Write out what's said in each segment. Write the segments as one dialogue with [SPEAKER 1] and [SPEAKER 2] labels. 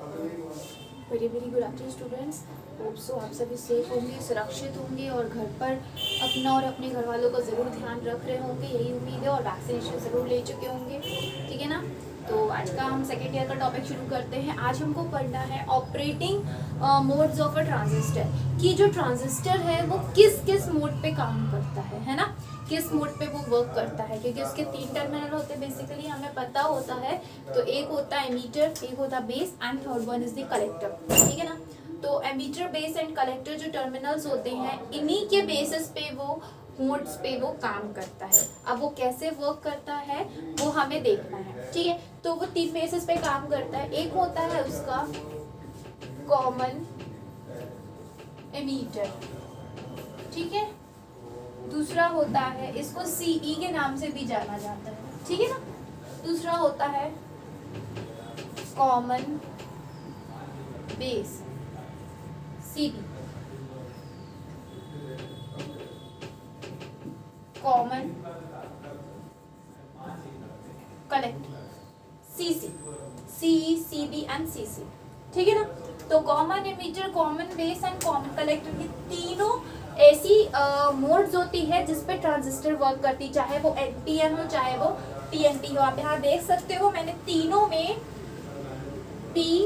[SPEAKER 1] Very very good afternoon students. Hope so आप सभी safe होंगे, सुरक्षित होंगे और घर पर अपना और अपने घर वालों का ज़रूर ध्यान रख रहे होंगे, यही उम्मीद है। और वैक्सीनेशन ज़रूर ले चुके होंगे, ठीक है ना। तो आज का हम सेकेंड ईयर का टॉपिक शुरू करते हैं। आज हमको पढ़ना है operating modes of a transistor, कि जो ट्रांजिस्टर है वो किस किस मोड पे काम करता है ना, किस मोड पे वो वर्क करता है। क्योंकि उसके 3 टर्मिनल होते हैं बेसिकली, हमें पता होता है। तो एक होता है एमीटर, एक होता है base and third one is the collector, ठीक है ना। तो एमीटर, बेस एंड कलेक्टर जो टर्मिनल्स होते हैं, इन्हीं के बेसिस पे वो मोड्स पे वो काम करता है। अब वो कैसे वर्क करता है वो हमें देखना है, ठीक है। तो वो 3 बेसिस पे काम करता है। एक होता है उसका कॉमन एमीटर, ठीक है। दूसरा होता है, इसको सीई के नाम से भी जाना जाता है, ठीक है ना। दूसरा होता है common base, CB. Common collector, CC, CE, CB and CC, ठीक है ना। तो common emitter, common base and common collector, ये तीनों ऐसी मोड्स होती है जिसपे ट्रांजिस्टर वर्क करती, चाहे वो एनपीएन हो चाहे वो टीएनटी हो। आप यहाँ देख सकते हो मैंने तीनों में पी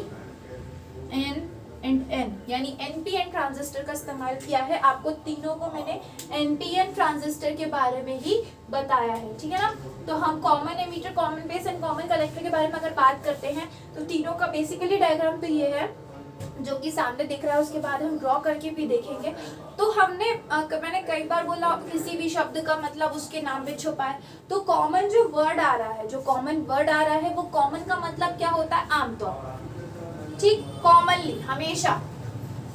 [SPEAKER 1] एन एंड एन यानी एनपीएन ट्रांजिस्टर का इस्तेमाल किया है। आपको तीनों को मैंने एनपीएन ट्रांजिस्टर के बारे में ही बताया है, ठीक है ना। तो हम common emitter, common base and common collector के बारे में अगर बात करते हैं तो तीनों का बेसिकली डायग्राम तो ये है जो कि सामने दिख रहा है। उसके बाद हम ड्रॉ करके भी देखेंगे। तो मैंने कई बार बोला किसी भी शब्द का मतलब उसके नाम में छुपा है। तो कॉमन जो वर्ड आ रहा है, जो कॉमन वर्ड आ रहा है, वो कॉमन का मतलब क्या होता है? आमतौर, ठीक, कॉमनली, हमेशा,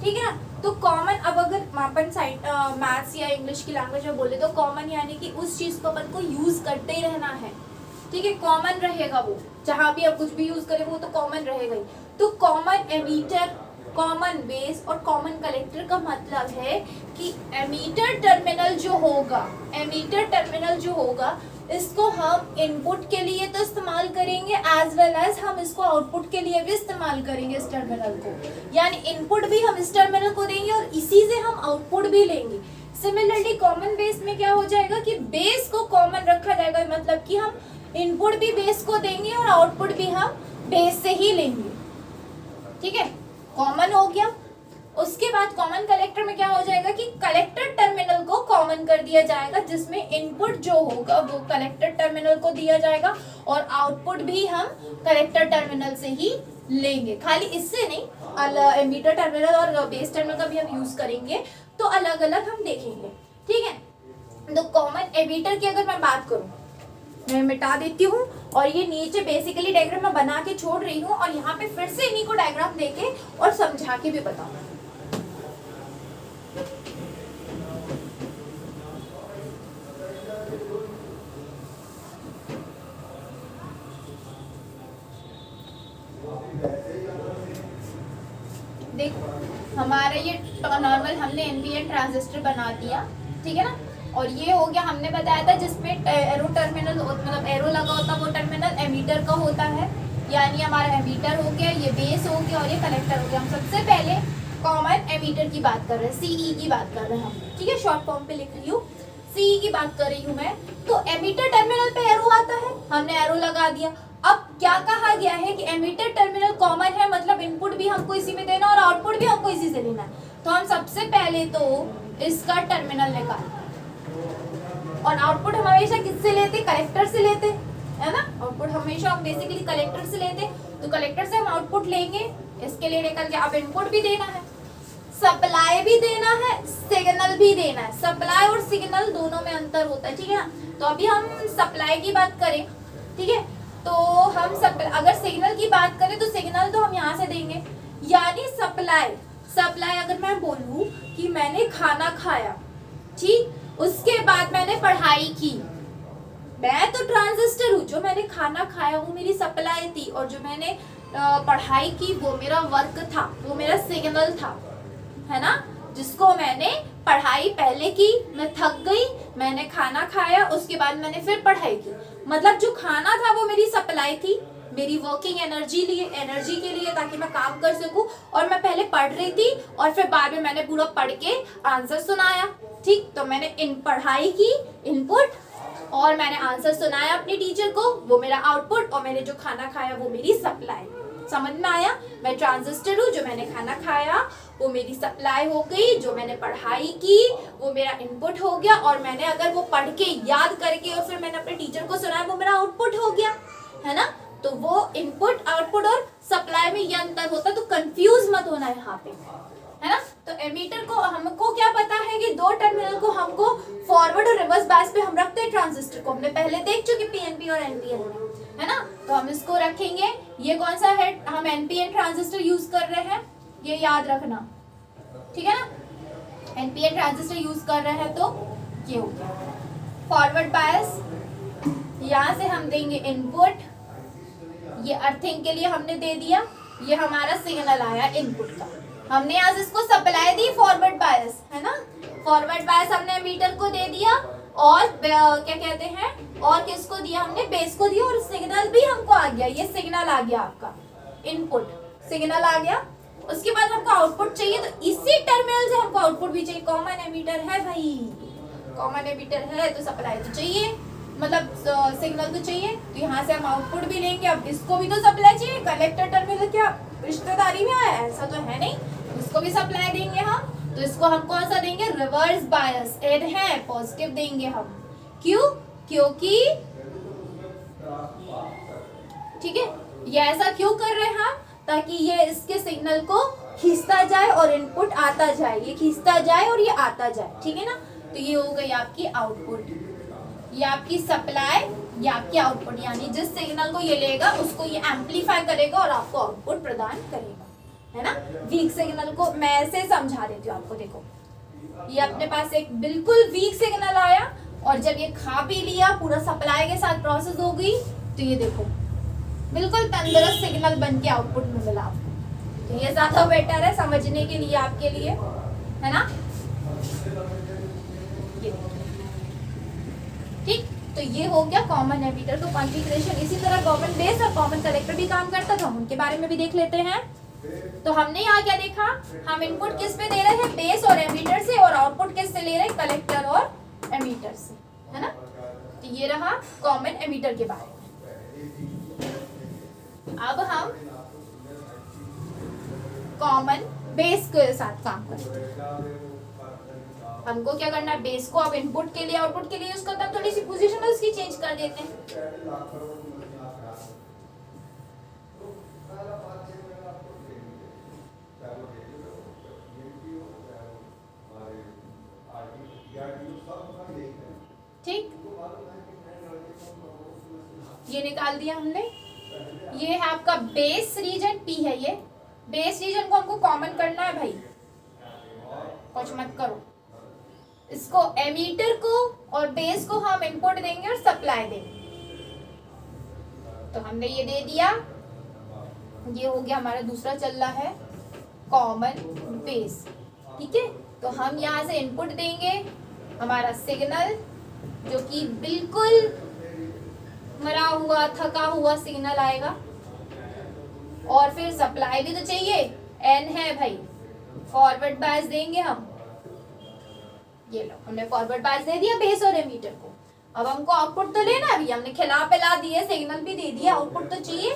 [SPEAKER 1] ठीक है ना। तो कॉमन, अब अगर अपन साइड मैथ्स या इंग्लिश की लैंग्वेज में बोले तो कॉमन यानी कि उस चीज को अपन को यूज करते ही रहना है, ठीक है। कॉमन रहेगा वो, जहां भी आप कुछ भी यूज करें वो तो कॉमन रहेगा ही। तो कॉमन एमीटर, कॉमन बेस और कॉमन कलेक्टर का मतलब है कि एमीटर टर्मिनल जो होगा, एमीटर टर्मिनल जो होगा, इसको हम इनपुट के लिए तो इस्तेमाल करेंगे एज वेल एज हम इसको आउटपुट के लिए भी इस्तेमाल करेंगे इस टर्मिनल को। यानी इनपुट भी हम इस टर्मिनल को देंगे और इसी से हम आउटपुट भी लेंगे। सिमिलरली कॉमन बेस में क्या हो जाएगा कि बेस को कॉमन रखा जाएगा, मतलब कि हम इनपुट भी बेस को देंगे और आउटपुट भी हम बेस से ही लेंगे, ठीक है। कॉमन हो गया। उसके बाद कॉमन कलेक्टर में क्या हो जाएगा कि कलेक्टर टर्मिनल को कॉमन कर दिया जाएगा, जिसमें इनपुट जो होगा वो कलेक्टर टर्मिनल को दिया जाएगा और आउटपुट भी हम कलेक्टर टर्मिनल से ही लेंगे। खाली इससे नहीं, एमीटर टर्मिनल और बेस टर्मिनल का भी हम यूज करेंगे, तो अलग अलग हम देखेंगे, ठीक है। तो कॉमन एमीटर की अगर मैं बात करूं, मैं मिटा देती हूँ और ये नीचे बेसिकली डायग्राम मैं बना के छोड़ रही हूँ और यहाँ पे फिर से इन्हीं को डायग्राम देके और समझा के भी बताऊंगा। देखो हमारा ये नॉर्मल हमने एनपीएन ट्रांजिस्टर बना दिया, ठीक है ना। और ये हो गया, हमने बताया था जिसमें एरो टर्मिनल, मतलब एरो लगा होता वो टर्मिनल एमीटर का होता है। यानी हमारा एमीटर हो गया, ये बेस हो गया और ये कलेक्टर हो गया। हम सबसे पहले कॉमन एमीटर की बात कर रहे हैं, सीई की बात कर रहे हैं हम, ठीक है। शॉर्ट फॉर्म पे लिख रही हूँ, सीई की बात कर रही हूँ मैं। तो एमीटर टर्मिनल पे एरो आता है, हमने एरो लगा दिया। अब क्या कहा गया है कि एमीटर टर्मिनल कॉमन है, मतलब इनपुट भी हमको इसी में देना और आउटपुट भी हमको इसी से लेना है। तो हम सबसे पहले तो इसका टर्मिनल निकालते और आउटपुट हम हमेशा किससे लेते? कलेक्टर से लेते, है ना। आउटपुट हमेशा हम बेसिकली कलेक्टर से लेते, तो कलेक्टर से हम आउटपुट लेंगे, इसके लिए निकल के अब इनपुट भी देना है, सप्लाई भी देना है, सिग्नल भी देना है। सप्लाई और सिग्नल दोनों में अंतर होता है, ठीक है ना। तो अभी हम सप्लाई की बात करें, ठीक है। तो हम अगर सिग्नल की बात करें तो सिग्नल तो हम यहाँ से देंगे, यानी सप्लाई, सप्लाई अगर मैं बोलूँ कि मैंने खाना खाया, ठीक, उसके बाद मैंने पढ़ाई की, मैं तो ट्रांजिस्टर हूँ, जो मैंने खाना खाया वो मेरी सप्लाई थी और जो मैंने पढ़ाई की वो मेरा वर्क था, वो मेरा सिग्नल था, है ना। जिसको मैंने पढ़ाई पहले की, मैं थक गई, मैंने खाना खाया, उसके बाद मैंने फिर पढ़ाई की, मतलब जो खाना था वो मेरी सप्लाई थी, मेरी वर्किंग एनर्जी के लिए, ताकि मैं काम कर सकूं। और मैं पहले पढ़ रही थी और फिर बाद में मैंने पूरा पढ़ के आंसर सुनाया। ठीक, तो मैंने इन पढ़ाई की इनपुट और मैंने आंसर सुनाया अपने टीचर को, वो मेरा आउटपुट, और मैंने जो खाना खाया वो मेरी सप्लाई। समझ में आया? मैं ट्रांजिस्टर हूँ, जो मैंने खाना खाया वो मेरी सप्लाई हो गई, जो मैंने पढ़ाई की वो मेरा इनपुट हो गया, और मैंने अगर वो पढ़ के याद करके और फिर मैंने अपने टीचर को सुनाया वो मेरा आउटपुट हो गया, है ना। तो वो इनपुट, आउटपुट और सप्लाई में ये अंतर होता है, तो कंफ्यूज मत होना यहाँ पे, है ना। तो एमीटर को हमको क्या पता है कि दो टर्मिनल को हमको फॉरवर्ड और रिवर्स बायस पे हम रखते हैं। ट्रांजिस्टर को हमने पहले देख चुके पीएनपी और एनपीएन में, है ना। तो हम इसको रखेंगे, ये कौन सा है, हम एनपीएन ट्रांजिस्टर यूज कर रहे हैं, ये याद रखना, ठीक है ना। एनपीएन ट्रांजिस्टर यूज कर रहे हैं, तो ये हो गया फॉरवर्ड बायस। यहाँ से हम देंगे इनपुट, ये अर्थिंग के लिए हमने दे दिया, ये हमारा सिग्नल आया इनपुट का, हमने यहाँ से इसको सप्लाई दी फॉरवर्ड बायस, है ना। फॉरवर्ड बायस हमने एमीटर को दे दिया, और क्या कहते हैं, और किसको दिया हमने, बेस को दिया, और सिग्नल भी हमको आ गया, ये सिग्नल आ गया आपका, इनपुट सिग्नल आ गया। उसके बाद हमको आउटपुट चाहिए, तो इसी टर्मिनल से हमको आउटपुट भी चाहिए। कॉमन एमीटर है भाई, कॉमन एमीटर है तो सप्लाई तो चाहिए, मतलब सिग्नल तो चाहिए, तो यहाँ से हम आउटपुट भी लेंगे। अब इसको भी तो सप्लाई चाहिए, कलेक्टर टर्मिनल क्या रिश्तेदारी में आया, ऐसा तो है नहीं, इसको भी सप्लाई देंगे हम। तो इसको हम कौन सा देंगे, रिवर्स बायस, एड है पॉजिटिव देंगे हम, क्यों, क्योंकि ठीक है, ये ऐसा क्यों कर रहे हैं हम, ताकि ये इसके सिग्नल को खींचता जाए और इनपुट आता जाए, ये खींचता जाए और ये आता जाए, ठीक है ना। तो ये हो गई आपकी आउटपुट, ये आपकी सप्लाई, ये आपकी आउटपुट, यानी जिस सिग्नल को ये लेगा उसको ये एम्पलीफाई करेगा और आपको आउटपुट प्रदान करेगा, है ना। वीक सिग्नल को मैं ऐसे समझा देती हूँ आपको, देखो ये अपने पास एक बिल्कुल वीक सिग्नल आया, और जब ये खा पी लिया, पूरा सप्लाई के साथ प्रोसेस हो गई, तो ये देखो बिल्कुल तंदुरुस्त सिग्नल बन के आउटपुट में मिला आपको। तो ये ज्यादा बेटर है समझने के लिए, आपके लिए, है ना। ठीक, तो ये हो गया कॉमन एमीटर। तो कॉन्फ़िगरेशन इसी तरह कॉमन बेस और कॉमन कलेक्टर भी काम करता था, हम उनके बारे में भी देख लेते हैं। तो हमने यहाँ क्या देखा, हम इनपुट किस पे दे रहे हैं, बेस और एमीटर से, और आउटपुट किस से ले रहे हैं, कलेक्टर और एमीटर से, है ना। तो ये रहा कॉमन एमीटर के बारे में। अब हम कॉमन बेस के साथ काम करेंगे। हमको क्या करना है, बेस को अब इनपुट के लिए आउटपुट के लिए यूज करते हैं, थोड़ी सी पोजीशन है उसकी चेंज कर देते हैं। ठीक, ये निकाल दिया हमने, ये है आपका बेस रीजन, पी है ये बेस रीजन को हमको कॉमन करना है भाई, कुछ मत करो। इसको एमीटर को और बेस को हम इनपुट देंगे और सप्लाई देंगे। तो हमने ये दे दिया, ये हो गया हमारा दूसरा चल रहा है कॉमन बेस, ठीक है। तो हम यहाँ से इनपुट देंगे, हमारा सिग्नल जो कि बिल्कुल मरा हुआ थका हुआ सिग्नल आएगा, और फिर सप्लाई भी तो चाहिए, एन है भाई, फॉरवर्ड बायस देंगे हम। ये लो, हमने फॉरवर्ड बायस दे दिया बेस और एमीटर को। अब हमको आउटपुट तो लेना है, अभी हमने खिला पिला दिए, सिग्नल भी दे दिया, आउटपुट तो चाहिए।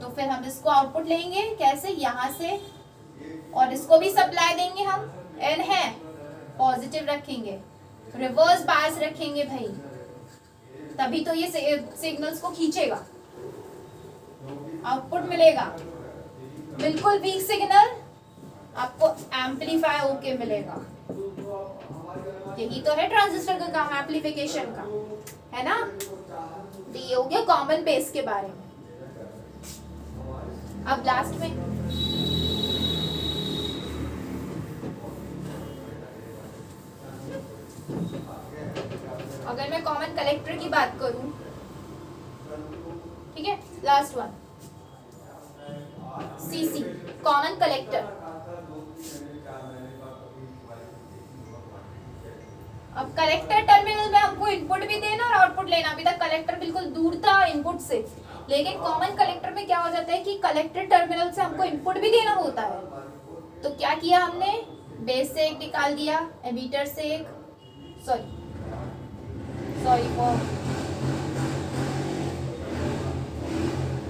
[SPEAKER 1] तो फिर हम इसको आउटपुट लेंगे कैसे, यहाँ से, और इसको भी सप्लाई देंगे हम, एन है पॉजिटिव रखेंगे, रिवर्स बायस रखेंगे भाई, तभी तो ये सिग्नल्स को खींचेगा, आउटपुट मिलेगा। बिल्कुल वीक सिग्नल आपको एम्पलीफाई होके मिलेगा। यही तो है ट्रांजिस्टर का काम, एम्पलीफिकेशन का, है ना। तो ये हो गया कॉमन बेस के बारे में। अब लास्ट में अगर मैं कॉमन कलेक्टर की बात करूं, ठीक है, last one CC, common collector. अब कलेक्टर टर्मिनल में हमको इनपुट भी देना और आउटपुट लेना। अभी तक कलेक्टर बिल्कुल दूर था इनपुट से, लेकिन कॉमन कलेक्टर में क्या हो जाता है कि कलेक्टर टर्मिनल से हमको इनपुट भी देना होता है। तो क्या किया हमने, बेस से एक निकाल दिया, एमीटर से एक, सॉरी फॉर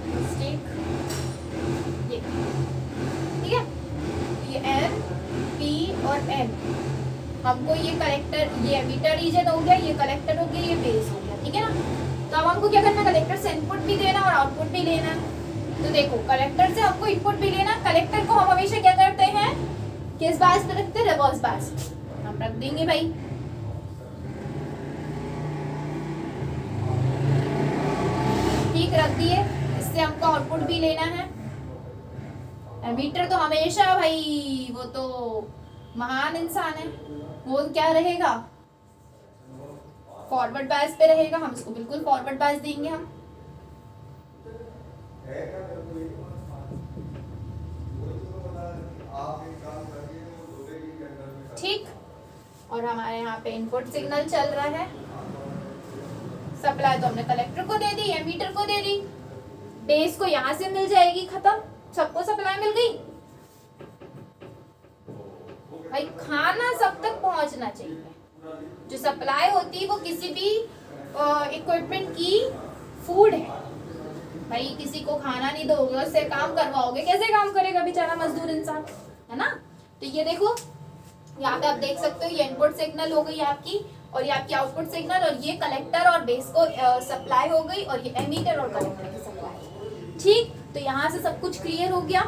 [SPEAKER 1] मिस्टेक, ये ठीक है, ये एम पी और एन, हमको ये कलेक्टर, ये एमीटर रीजन हो गया, ये कलेक्टर हो गया, ये बेस हो गया, ठीक है ना। तो अब हमको क्या करना है, कलेक्टर से इनपुट भी देना और आउटपुट भी लेना। तो देखो कलेक्टर से हमको इनपुट भी लेना, कलेक्टर को हम हमेशा क्या करते हैं, किस बायस पे रखते हैं, रिवर्स बायस हम रख देंगे भाई। ठीक रख दिए, इससे हमको आउटपुट भी लेना है। एमीटर तो हमेशा भाई वो तो महान इंसान है, वो क्या रहेगा, फॉरवर्ड बायस पे रहेगा, हम इसको बिल्कुल फॉरवर्ड बायस देंगे हम। ठीक, और हमारे यहाँ पे इनपुट सिग्नल चल रहा है, सप्लाई तो हमने कलेक्टर को दे दी, एमीटर को दे दी, बेस को यहाँ से मिल जाएगी, खत्म, सबको सप्लाई मिल गई भाई। खाना सब तक पहुंचना चाहिए, जो सप्लाई होती है वो किसी भी इक्विपमेंट की फूड है भाई, किसी को खाना नहीं दोगे, उससे काम करवाओगे, कैसे काम करेगा बेचारा मजदूर इंसान, है ना। तो ये देखो यहाँ पे आप देख सकते हो, ये इनपुट सिग्नल हो गई आपकी, और ये आपकी आउटपुट सिग्नल, और ये कलेक्टर और बेस को सप्लाई हो गई, और ये एमीटर और कलेक्टर की सप्लाई। ठीक, तो यहाँ से सब कुछ क्लियर हो गया।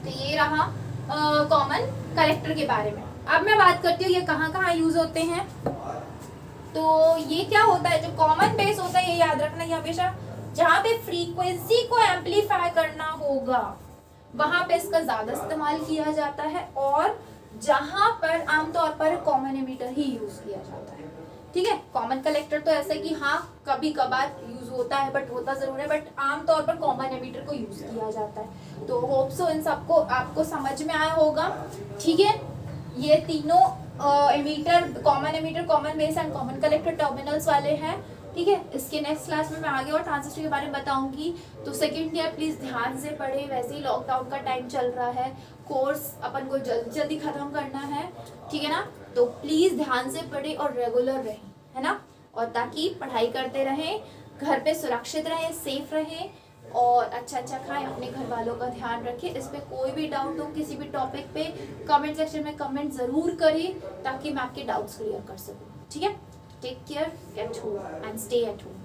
[SPEAKER 1] तो ये रहा कॉमन कलेक्टर के बारे में। अब मैं बात करती हूँ ये कहाँ कहाँ यूज होते हैं। तो ये क्या होता है, जो कॉमन बेस होता है, ये याद रखना है हमेशा, जहाँ पे फ्रीक्वेंसी को एम्पलीफाई करना होगा वहां पे इसका ज्यादा इस्तेमाल किया जाता है, और जहां पर आमतौर पर कॉमन एमीटर ही यूज किया जाता है। ठीक है, कॉमन कलेक्टर तो ऐसा कि हाँ कभी कभार यूज होता है, बट होता जरूर है, बट आमतौर पर कॉमन एमीटर को यूज किया जाता है। तो होप सो इन सबको आपको समझ में आया होगा। ठीक है, ये तीनों emitter, common emitter, common base and common collector terminals वाले हैं। ठीक है, इसके नेक्स्ट क्लास में मैं आगे और ट्रांजिस्टर के बारे में बताऊंगी। तो सेकंड ईयर प्लीज ध्यान से पढ़े, वैसे ही लॉकडाउन का टाइम चल रहा है, कोर्स अपन को जल्दी जल्दी खत्म करना है, ठीक है ना। तो प्लीज ध्यान से पढ़े और रेगुलर रहें, है ना, और ताकि पढ़ाई करते रहें, घर पे सुरक्षित रहें, सेफ रहें, और अच्छा खाएं, अपने घर वालों का ध्यान रखें। इस पे कोई भी डाउट हो किसी भी टॉपिक पे, कमेंट सेक्शन में कमेंट जरूर करें, ताकि मैं आपके डाउट्स क्लियर कर सकूं। ठीक है, take care, at home and stay at home.